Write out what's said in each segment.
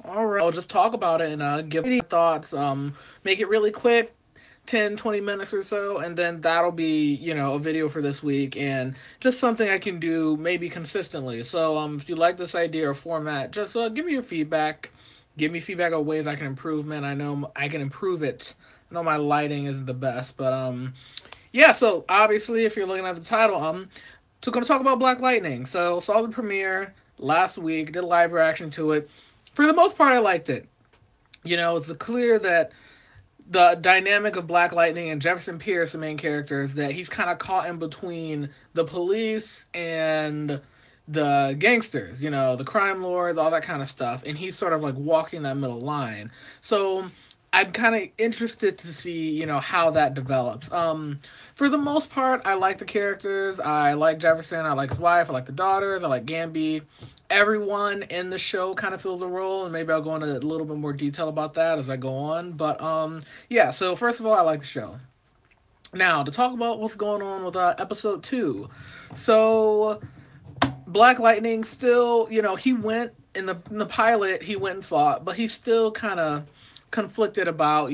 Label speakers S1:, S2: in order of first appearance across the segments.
S1: All right, I'll just talk about it and give any thoughts. Make it really quick, 10, 20 minutes or so, and then that'll be, a video for this week and just something I can do maybe consistently. So if you like this idea or format, just give me your feedback. Give me feedback on ways I can improve, man. I know I can improve it. I know my lighting isn't the best, but yeah, so obviously if you're looking at the title, so gonna talk about Black Lightning. So saw the premiere last week, did a live reaction to it. For the most part I liked it. It's clear that the dynamic of Black Lightning and Jefferson Pierce, the main character, is that he's kind of caught in between the police and the gangsters, the crime lords, all that kind of stuff, and he's sort of like walking that middle line. So I'm kind of interested to see, how that develops. For the most part, I like the characters. I like Jefferson. I like his wife. I like the daughters. I like Gamby. Everyone in the show kind of fills a role, and maybe I'll go into a little bit more detail about that as I go on. But yeah. So first of all, I like the show. Now to talk about what's going on with episode 2. So Black Lightning still, he went in the pilot, he went and fought, but he's still kind of conflicted about,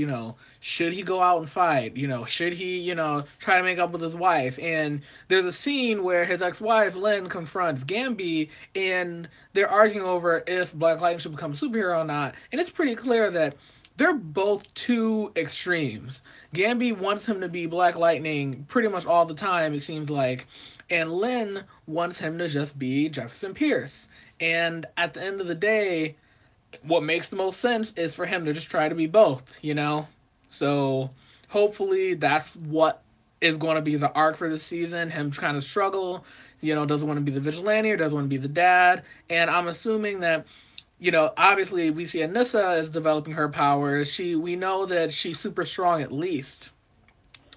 S1: should he go out and fight? Should he, try to make up with his wife? And there's a scene where his ex-wife Lynn confronts Gamby, and they're arguing over if Black Lightning should become a superhero or not. And it's pretty clear that they're both two extremes. Gamby wants him to be Black Lightning pretty much all the time, it seems like, and Lynn wants him to just be Jefferson Pierce. And at the end of the day, what makes the most sense is for him to just try to be both. So hopefully that's what is going to be the arc for this season. Him kind of struggle, doesn't want to be the vigilante or doesn't want to be the dad. And I'm assuming that obviously we see Anissa is developing her powers. We know that she's super strong at least.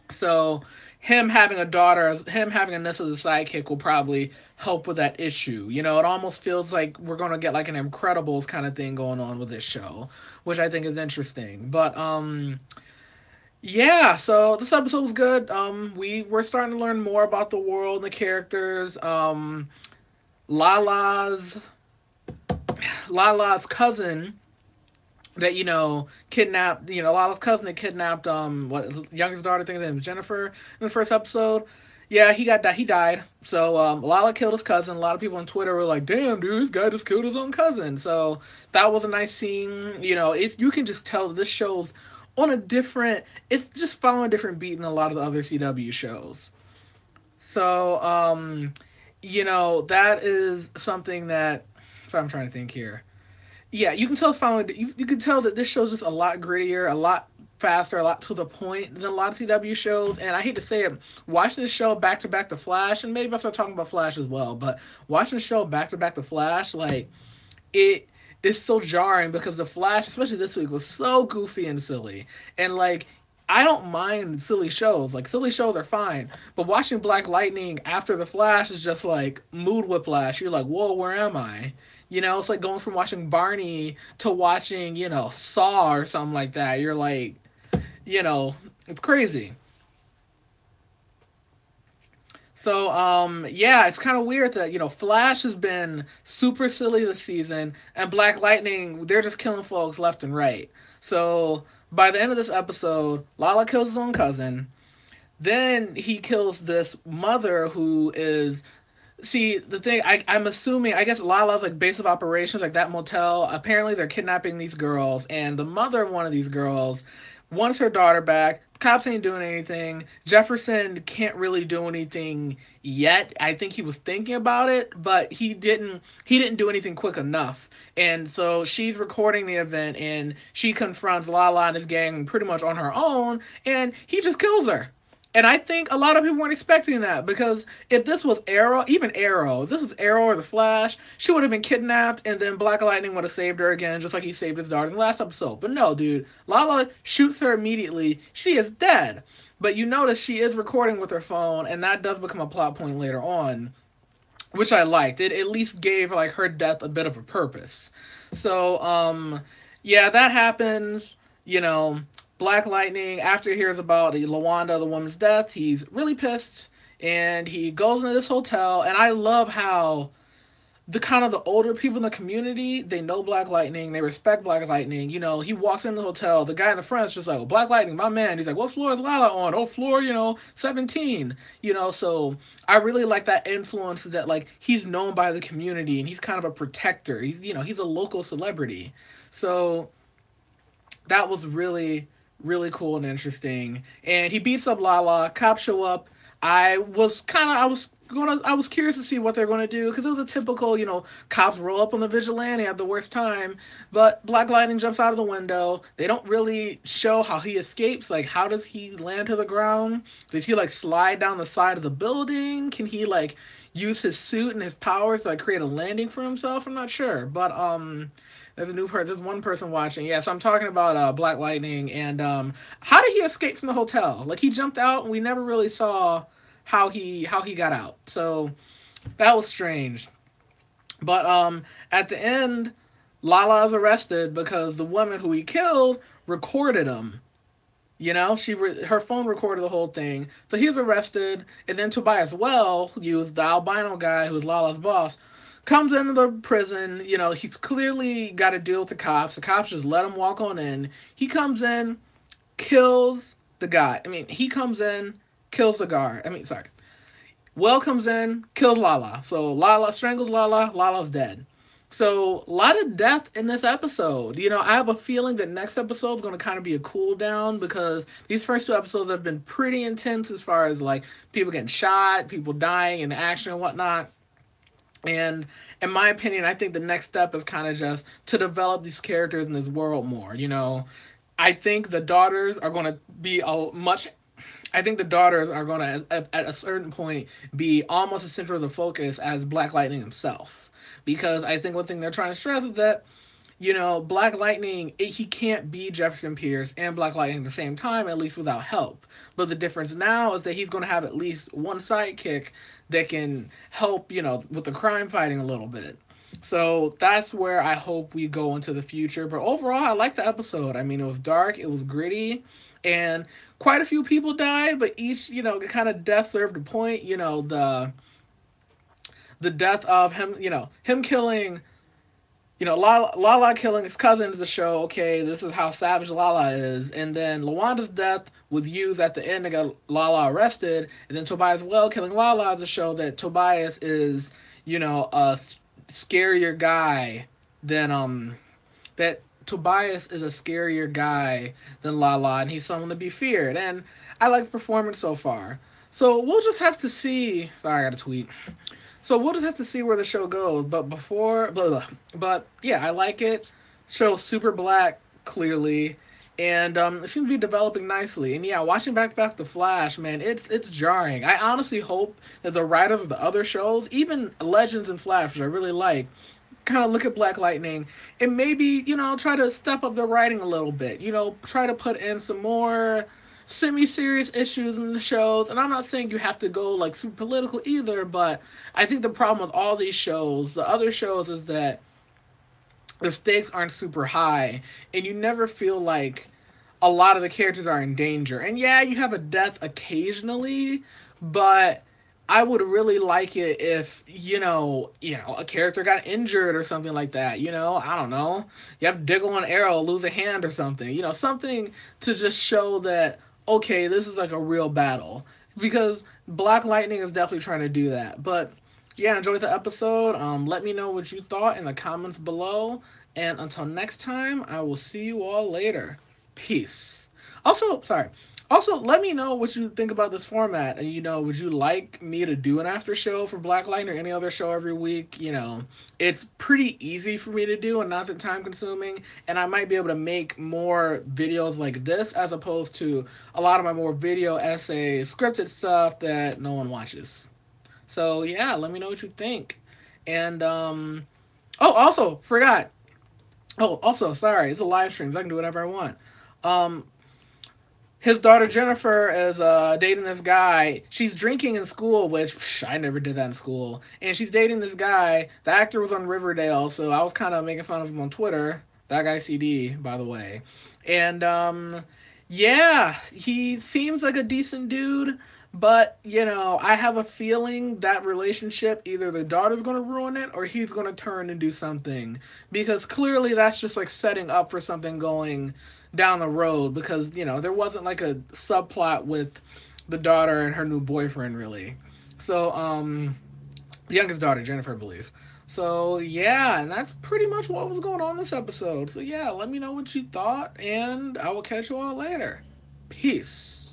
S1: So him having a daughter, him having Anissa as a sidekick will probably help with that issue. It almost feels like we're gonna get like an Incredibles kind of thing going on with this show, which I think is interesting. But yeah, so this episode was good. We're starting to learn more about the world and the characters. Lala's Lala's cousin that kidnapped Lala's cousin that kidnapped what youngest daughter, I think his name was Jennifer, in the first episode. Yeah, he died. So Lala killed his cousin. A lot of people on Twitter were like, "Damn, dude, this guy just killed his own cousin." So that was a nice scene. You can just tell this show's on a different. It's just following a different beat than a lot of the other CW shows. So that is something that. So I'm trying to think here. Yeah, you can tell following you can tell that this show's just a lot grittier, a lot faster, a lot to the point than a lot of CW shows. And I hate to say it, watching the show back to back to Flash, and maybe I'll start talking about Flash as well, but watching the show back to back to Flash, like it is so jarring because the Flash, especially this week, was so goofy and silly. And like I don't mind silly shows. Like silly shows are fine. But watching Black Lightning after the Flash is just like mood whiplash. You're like, whoa, where am I? It's like going from watching Barney to watching, Saw or something like that. You're like, it's crazy. So, yeah, it's kind of weird that, Flash has been super silly this season, and Black Lightning, they're just killing folks left and right. So, by the end of this episode, Lala kills his own cousin. Then he kills this mother who is. See, the thing, I'm assuming, I guess Lala's like base of operations, like that motel. Apparently, they're kidnapping these girls, and the mother of one of these girls wants her daughter back. Cops ain't doing anything. Jefferson can't really do anything yet. I think he was thinking about it, but he didn't. He didn't do anything quick enough. And so she's recording the event, and she confronts Lala and his gang pretty much on her own, and he just kills her. And I think a lot of people weren't expecting that because if this was Arrow, even Arrow, if this was Arrow or the Flash, she would have been kidnapped and then Black Lightning would have saved her again, just like he saved his daughter in the last episode. But no, dude, Lala shoots her immediately. She is dead. But you notice she is recording with her phone, and that does become a plot point later on, which I liked. It at least gave like her death a bit of a purpose. So, yeah, that happens. You know, Black Lightning, after he hears about Lawanda, the woman's death, he's really pissed, and he goes into this hotel. And I love how the kind of the older people in the community, they know Black Lightning, they respect Black Lightning. You know, he walks into the hotel, the guy in the front is just like, oh, Black Lightning, my man. He's like, what floor is Lala on? Oh, floor, 17. So I really like that influence that like he's known by the community and he's kind of a protector. He's a local celebrity. So that was really, really cool and interesting. And he beats up Lala. Cops show up. I was curious to see what they're gonna do because it was a typical, cops roll up on the vigilante at the worst time. But Black Lightning jumps out of the window. They don't really show how he escapes. Like, how does he land to the ground? Does he like slide down the side of the building? Can he like use his suit and his powers to like create a landing for himself? I'm not sure, but there's one person watching. Yeah, so I'm talking about Black Lightning and how did he escape from the hotel? Like he jumped out and we never really saw how he got out. So that was strange. But at the end, Lala is arrested because the woman who he killed recorded him. Her phone recorded the whole thing. So he's arrested, and then Tobias Well, who's the albino guy who's Lala's boss, comes into the prison. He's clearly got to deal with the cops. The cops just let him walk on in. He comes in, kills the guy. He comes in, kills the guard. Sorry. Well comes in, kills Lala. So Lala strangles Lala. Lala's dead. So a lot of death in this episode. I have a feeling that next episode is going to kind of be a cool down because these first two episodes have been pretty intense as far as like people getting shot, people dying in action and whatnot. And in my opinion, I think the next step is kind of just to develop these characters in this world more. I think the daughters are going to be I think the daughters are going to, at a certain point, be almost as central of the focus as Black Lightning himself. Because I think one thing they're trying to stress is that, Black Lightning, he can't be Jefferson Pierce and Black Lightning at the same time, at least without help. But the difference now is that he's going to have at least one sidekick that can help, with the crime fighting a little bit. So that's where I hope we go into the future. But overall, I liked the episode. It was dark, it was gritty, and quite a few people died, but each, kind of death served a point. The death of him, him killing, Lala killing his cousins to show, okay, this is how savage Lala is. And then Lawanda's death was used at the end to get Lala arrested. And then Tobias Well killing Lala to show that Tobias is, a scarier guy than, that Tobias is a scarier guy than Lala, and he's someone to be feared. And I like the performance so far. So we'll just have to see. Sorry, I got a tweet. So we'll just have to see where the show goes. But yeah, I like it. Show's super black, clearly, and it seems to be developing nicely. And yeah, watching back The Flash, man, it's jarring. I honestly hope that the writers of the other shows, even Legends and Flash, which I really like, kind of look at Black Lightning and maybe, try to step up the writing a little bit. Try to put in some more semi-serious issues in the shows. And I'm not saying you have to go like super political either, but I think the problem with all these shows, the other shows, is that the stakes aren't super high and you never feel like a lot of the characters are in danger. And yeah, you have a death occasionally, but I would really like it if, a character got injured or something like that. I don't know. You have Diggle and Arrow lose a hand or something. Something to just show that, okay, this is like a real battle. Because Black Lightning is definitely trying to do that. But yeah, enjoyed the episode. Let me know what you thought in the comments below. And until next time, I will see you all later. Peace. Also, let me know what you think about this format. Would you like me to do an after show for Black Lightning or any other show every week? It's pretty easy for me to do and not that time consuming. And I might be able to make more videos like this as opposed to a lot of my more video essay scripted stuff that no one watches. So yeah, let me know what you think. And also forgot. Sorry, it's a live stream, so I can do whatever I want. His daughter Jennifer is dating this guy. She's drinking in school, which I never did that in school. And she's dating this guy. The actor was on Riverdale, so I was kind of making fun of him on Twitter. That guy CD, by the way. And yeah, he seems like a decent dude. But, I have a feeling that relationship, either the daughter's going to ruin it or he's going to turn and do something. Because clearly that's just like setting up for something going down the road. Because, there wasn't like a subplot with the daughter and her new boyfriend, really. So, the youngest daughter, Jennifer, I believe. So, yeah, and that's pretty much what was going on this episode. So, yeah, let me know what you thought, and I will catch you all later. Peace.